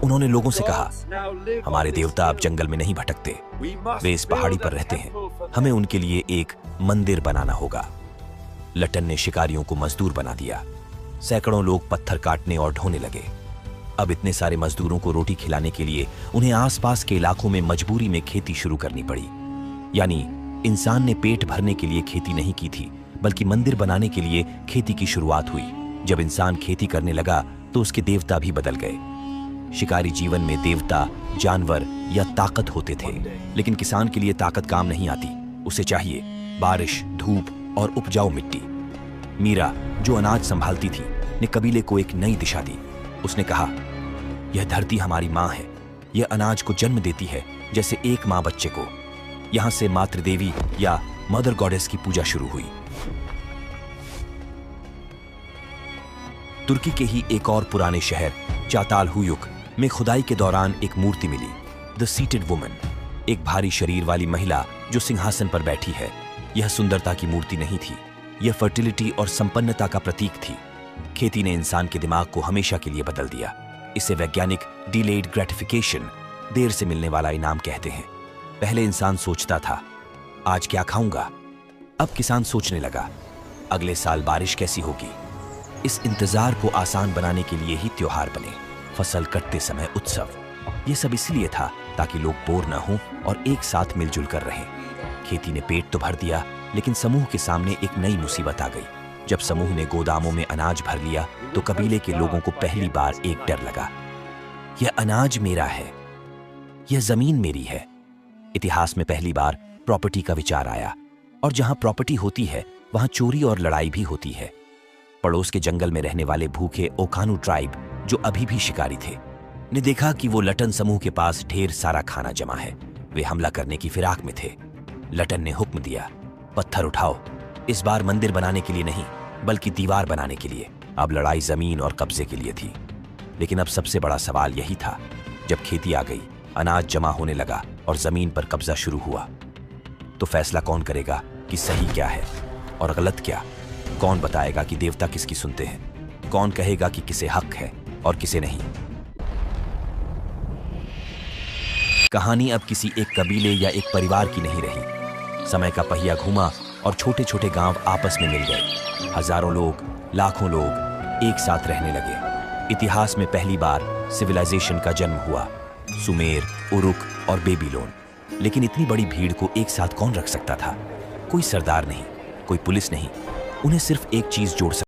उन्होंने लोगों से कहा, हमारे देवता अब जंगल में नहीं भटकते, वे इस पहाड़ी पर रहते हैं, हमें उनके लिए एक मंदिर बनाना होगा। लटन ने शिकारियों को मजदूर बना दिया। सैकड़ों लोग पत्थर काटने और ढोने लगे। अब इतने सारे मजदूरों को रोटी खिलाने के लिए उन्हें आसपास के इलाकों में मजबूरी में खेती शुरू करनी पड़ी। यानी इंसान ने पेट भरने के लिए खेती नहीं की थी, बल्कि मंदिर बनाने के लिए खेती की शुरुआत हुई। जब इंसान खेती करने लगा तो उसके देवता भी बदल गए। शिकारी जीवन में देवता जानवर या ताकत होते थे, लेकिन किसान के लिए ताकत काम नहीं आती। उसे चाहिए बारिश, धूप और उपजाऊ मिट्टी। मीरा, जो अनाज संभालती थी, ने कबीले को एक नई दिशा दी। उसने कहा, यह धरती हमारी माँ है, यह अनाज को जन्म देती है जैसे एक माँ बच्चे को। यहां से मातृ देवी या मदर गॉडेस की पूजा शुरू हुई। तुर्की के ही एक और पुराने शहर चातालहुयुक में खुदाई के दौरान एक मूर्ति मिली, द सीटेड वुमन, एक भारी शरीर वाली महिला जो सिंहासन पर बैठी है। यह सुंदरता की मूर्ति नहीं थी, यह फर्टिलिटी और संपन्नता का प्रतीक थी। खेती ने इंसान के दिमाग को हमेशा के लिए बदल दिया। इसे वैज्ञानिक डिलेड ग्रेटिफिकेशन, देर से मिलने वाला इनाम कहते हैं। पहले इंसान सोचता था, आज क्या खाऊंगा। अब किसान सोचने लगा, अगले साल बारिश कैसी होगी। इस इंतजार को आसान बनाने के लिए ही त्योहार बने, फसल कटते समय उत्सव। यह सब इसलिए था ताकि लोग बोर न हों और एक साथ मिलजुल कर रहें। खेती ने पेट तो भर दिया, लेकिन समूह के सामने एक नई मुसीबत आ गई। जब समूह ने गोदामों में अनाज भर लिया तो कबीले के लोगों को पहली बार एक डर लगा, यह अनाज मेरा है, यह जमीन मेरी है। इतिहास में पहली बार प्रॉपर्टी का विचार आया, और जहां प्रॉपर्टी होती है वहां चोरी और लड़ाई भी होती है। पड़ोस के जंगल में रहने वाले भूखे ओकानू ट्राइब, जो अभी भी शिकारी थे, ने देखा कि वो लटन समूह के पास ढेर सारा खाना जमा है। वे हमला करने की फिराक में थे। लटन ने हुक्म दिया, पत्थर उठाओ, इस बार मंदिर बनाने के लिए नहीं, बल्कि दीवार बनाने के लिए। अब लड़ाई जमीन और कब्जे के लिए थी। लेकिन अब सबसे बड़ा सवाल यही था, जब खेती आ गई, अनाज जमा होने लगा और जमीन पर कब्जा शुरू हुआ, तो फैसला कौन करेगा कि सही क्या है और गलत क्या? कौन बताएगा कि देवता किसकी सुनते हैं? कौन कहेगा कि किसे हक है और किसे नहीं? कहानी अब किसी एक कबीले या एक परिवार की नहीं रही। समय का पहिया घूमा और छोटे छोटे गांव आपस में मिल गए। हजारों लोग, लाखों लोग एक साथ रहने लगे। इतिहास में पहली बार सिविलाइजेशन का जन्म हुआ, सुमेर, उरुक और बेबीलोन। लेकिन इतनी बड़ी भीड़ को एक साथ कौन रख सकता था? कोई सरदार नहीं, कोई पुलिस नहीं, उन्हें सिर्फ एक चीज जोड़ सकती